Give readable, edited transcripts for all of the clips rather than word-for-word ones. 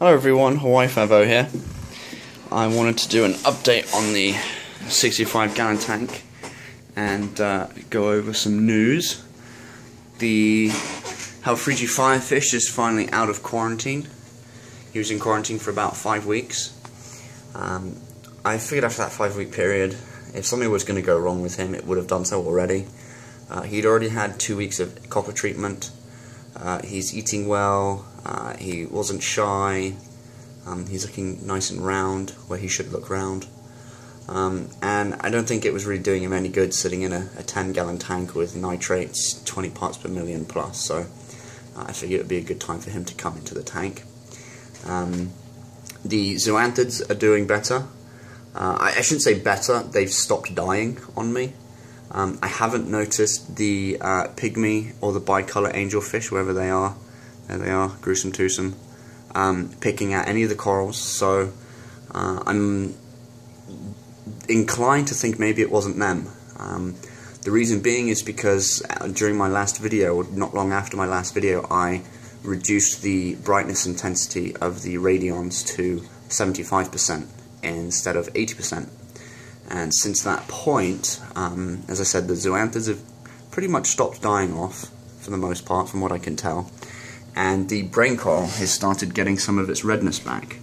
Hello everyone, Hawaii Favo here. I wanted to do an update on the 65 gallon tank and go over some news. The Helfriji firefish is finally out of quarantine. He was in quarantine for about 5 weeks. I figured after that 5-week period, if something was going to go wrong with him, it would have done so already. He'd already had 2 weeks of copper treatment. He's eating well. He wasn't shy. He's looking nice and round where he should look round. And I don't think it was really doing him any good sitting in a 10-gallon tank with nitrates 20 parts per million plus. So I figured it would be a good time for him to come into the tank. The zoanthids are doing better. I shouldn't say better, they've stopped dying on me. I haven't noticed the pygmy or the bicolor angelfish, wherever they are. There they are, gruesome twosome, picking at any of the corals, so I'm inclined to think maybe it wasn't them. The reason being is because during my last video, or not long after my last video, I reduced the brightness intensity of the radions to 75% instead of 80%. And since that point, as I said, the zoanthids have pretty much stopped dying off, for the most part, from what I can tell. And the brain coral has started getting some of its redness back,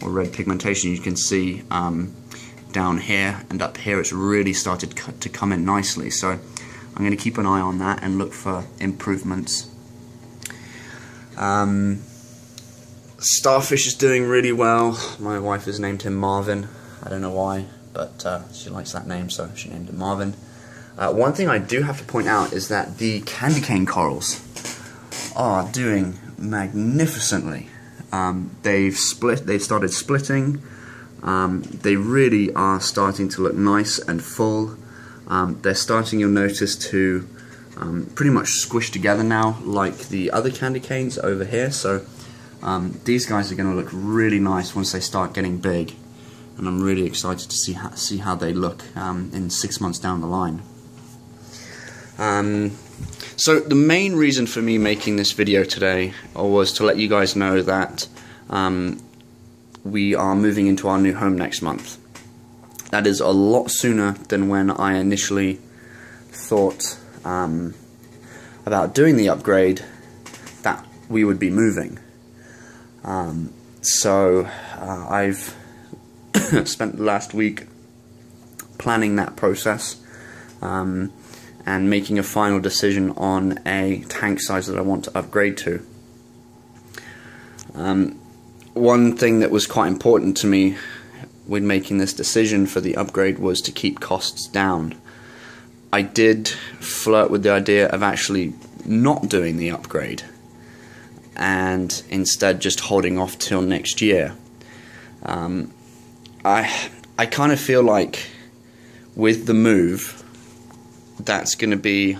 or red pigmentation. You can see down here and up here it's really started to come in nicely. So I'm going to keep an eye on that and look for improvements. Starfish is doing really well. My wife has named him Marvin. I don't know why, but she likes that name, so she named him Marvin. One thing I do have to point out is that the candy cane corals are doing magnificently. They've started splitting. They really are starting to look nice and full. They're starting, you'll notice, to pretty much squish together now, like the other candy canes over here. So these guys are going to look really nice once they start getting big, and I'm really excited to see how they look in 6 months down the line. So the main reason for me making this video today was to let you guys know that we are moving into our new home next month. That is a lot sooner than when I initially thought about doing the upgrade that we would be moving. So I've spent the last week planning that process and making a final decision on a tank size that I want to upgrade to. One thing that was quite important to me when making this decision for the upgrade was to keep costs down. I did flirt with the idea of actually not doing the upgrade and instead just holding off till next year. I kind of feel like with the move, that's going to be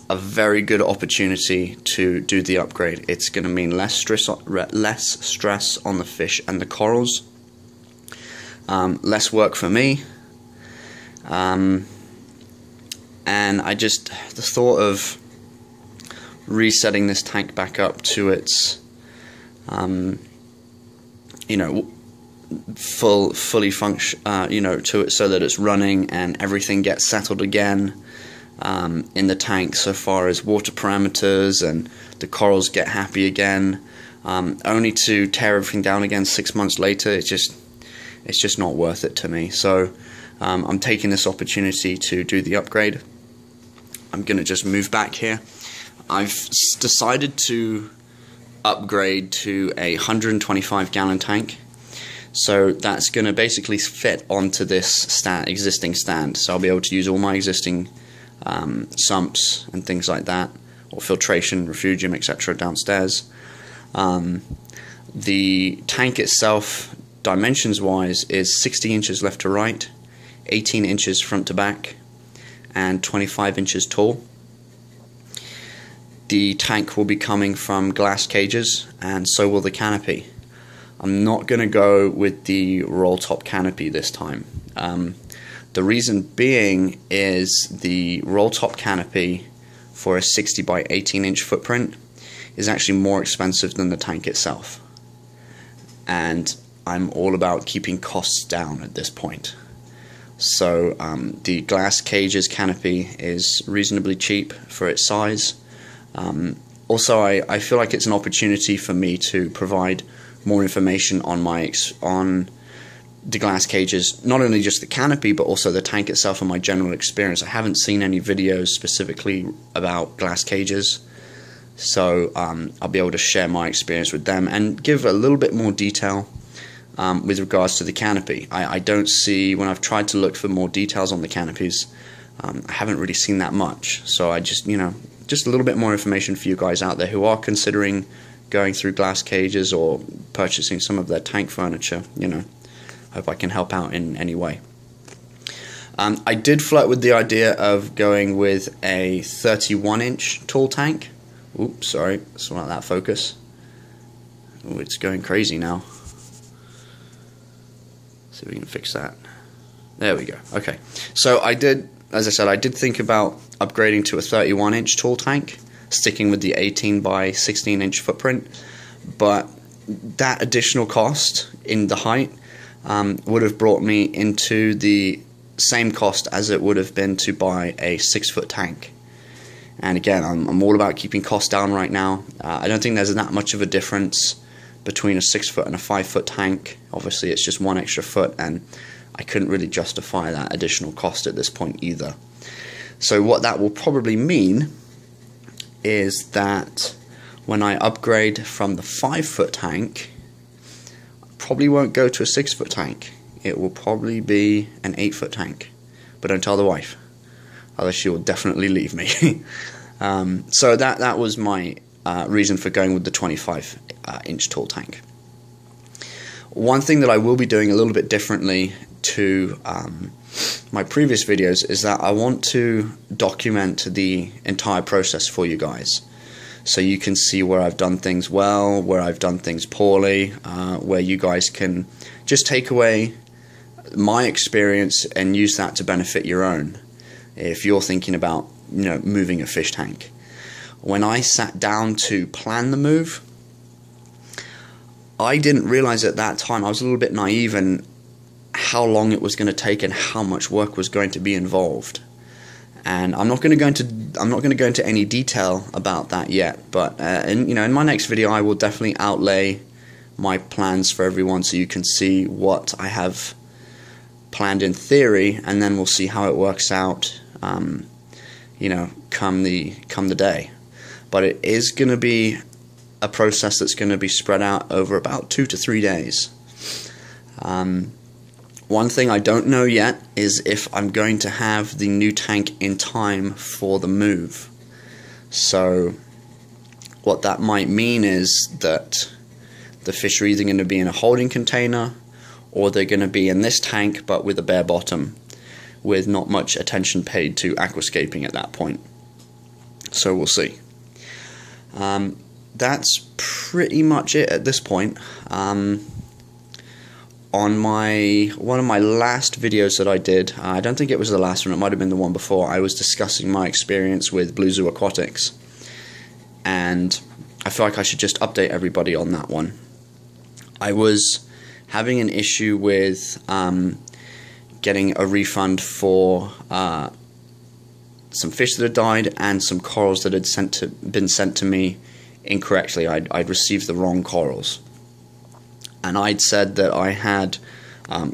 a very good opportunity to do the upgrade. It's going to mean less stress on the fish and the corals, less work for me, and the thought of resetting this tank back up to its fully function, to it, so that it's running and everything gets settled again in the tank, so far as water parameters, and the corals get happy again, only to tear everything down again 6 months later. It's just not worth it to me. So I'm taking this opportunity to do the upgrade. I'm gonna just move back here. I've decided to upgrade to a 125 gallon tank. So that's going to basically fit onto this existing stand. So I'll be able to use all my existing sumps and things like that, or filtration, refugium, etc. downstairs. The tank itself, dimensions-wise, is 60 inches left to right, 18 inches front to back, and 25 inches tall. The tank will be coming from glass cages, and so will the canopy. I'm not going to go with the roll top canopy this time. The reason being is the roll top canopy for a 60 by 18 inch footprint is actually more expensive than the tank itself. and I'm all about keeping costs down at this point. So the glass cage's canopy is reasonably cheap for its size. Also, I feel like it's an opportunity for me to provide more information on the glass cages, not only just the canopy but also the tank itself and my general experience. I haven't seen any videos specifically about glass cages, so I'll be able to share my experience with them and give a little bit more detail with regards to the canopy. I don't see, when I've tried to look for more details on the canopies, I haven't really seen that much. So I just, just a little bit more information for you guys out there who are considering going through glass cages or purchasing some of their tank furniture. Hope I can help out in any way. I did flirt with the idea of going with a 31-inch tall tank. Oops, sorry, it's not that focus. Oh, it's going crazy now. See if we can fix that. There we go. Okay, so as I said, I did think about upgrading to a 31-inch tall tank, sticking with the 18 by 16-inch footprint, but that additional cost in the height would have brought me into the same cost as it would have been to buy a 6-foot tank. And again, I'm all about keeping costs down right now. I don't think there's that much of a difference between a 6-foot and a 5-foot tank. Obviously, it's just one extra foot, and I couldn't really justify that additional cost at this point either. So what that will probably mean is that when I upgrade from the 5-foot tank, I probably won't go to a 6-foot tank. It will probably be an 8-foot tank. But don't tell the wife, otherwise she will definitely leave me. So that was my reason for going with the 25-inch tall tank. One thing that I will be doing a little bit differently to my previous videos is that I want to document the entire process for you guys, so you can see where I've done things well, where I've done things poorly, where you guys can just take away my experience and use that to benefit your own if you're thinking about moving a fish tank. When I sat down to plan the move, I didn't realize at that time, I was a little bit naive in how long it was going to take and how much work was going to be involved. And I'm not going to go into any detail about that yet, but in my next video I will definitely outlay my plans for everyone so you can see what I have planned in theory, and then we'll see how it works out come the day. But it is going to be a process that's going to be spread out over about 2 to 3 days. One thing I don't know yet is if I'm going to have the new tank in time for the move. So what that might mean is that the fish are either going to be in a holding container, or they're going to be in this tank but with a bare bottom, with not much attention paid to aquascaping at that point. So we'll see. That's pretty much it at this point. On one of my last videos that I did, I don't think it was the last one, it might have been the one before, I was discussing my experience with Blue Zoo Aquatics, and I feel like I should just update everybody on that one. I was having an issue with getting a refund for some fish that had died and some corals that had been sent to me incorrectly. I'd received the wrong corals, and I'd said that I had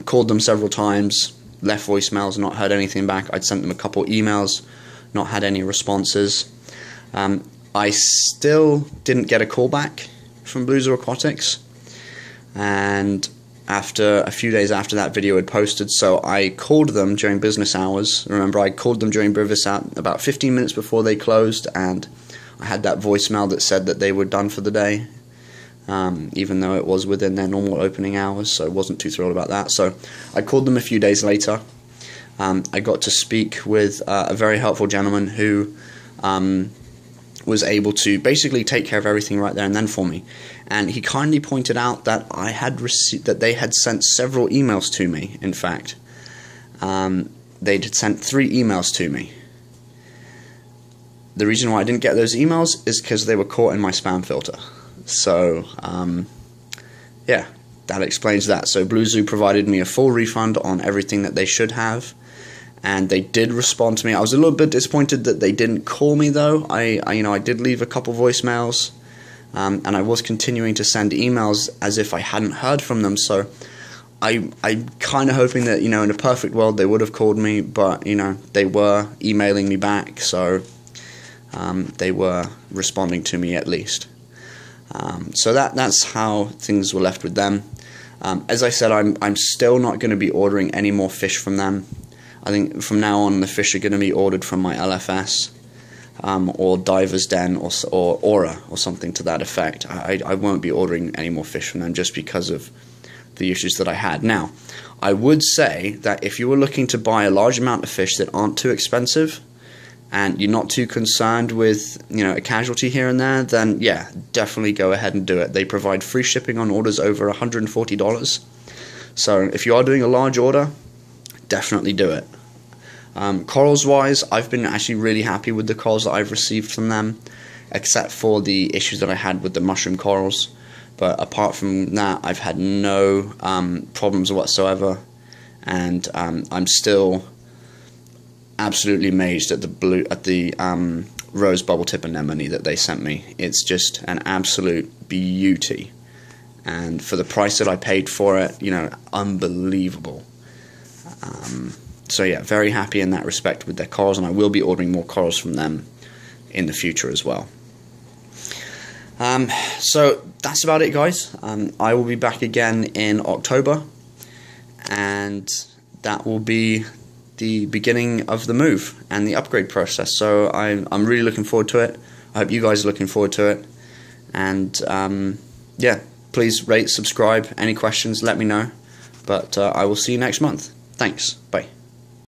called them several times, left voicemails, not heard anything back. I'd sent them a couple emails, not had any responses. I still didn't get a call back from Blue Zoo Aquatics, and after a few days after that video had posted, so I called them during business hours. Remember, I called them during business hours about 15 minutes before they closed, and I had that voicemail that said that they were done for the day, even though it was within their normal opening hours, so I wasn't too thrilled about that. So I called them a few days later. I got to speak with a very helpful gentleman who was able to basically take care of everything right there and then for me. And he kindly pointed out that they had sent several emails to me. In fact, they'd sent 3 emails to me. The reason why I didn't get those emails is because they were caught in my spam filter. So, yeah, that explains that. So Blue Zoo provided me a full refund on everything that they should have, and they did respond to me. I was a little bit disappointed that they didn't call me though. I did leave a couple voicemails, and I was continuing to send emails as if I hadn't heard from them. So I'm kind of hoping that, in a perfect world they would have called me, but they were emailing me back, so they were responding to me at least. So that's how things were left with them. As I said, I'm still not going to be ordering any more fish from them. I think from now on the fish are going to be ordered from my LFS, or Diver's Den, or Aura, or something to that effect. I won't be ordering any more fish from them just because of the issues that I had. Now, I would say that if you were looking to buy a large amount of fish that aren't too expensive, and you're not too concerned with a casualty here and there, then yeah, definitely go ahead and do it. They provide free shipping on orders over $140. So if you are doing a large order, definitely do it. Corals wise, I've been actually really happy with the corals that I've received from them, except for the issues that I had with the mushroom corals. But apart from that, I've had no problems whatsoever, and I'm still absolutely amazed at the rose bubble tip anemone that they sent me. It's just an absolute beauty, and for the price that I paid for it, unbelievable. So yeah, very happy in that respect with their corals, and I will be ordering more corals from them in the future as well. So that's about it, guys. I will be back again in October, and that will be the beginning of the move and the upgrade process. So I'm really looking forward to it. I hope you guys are looking forward to it. And yeah, please rate, subscribe. Any questions, let me know. But I will see you next month. Thanks. Bye.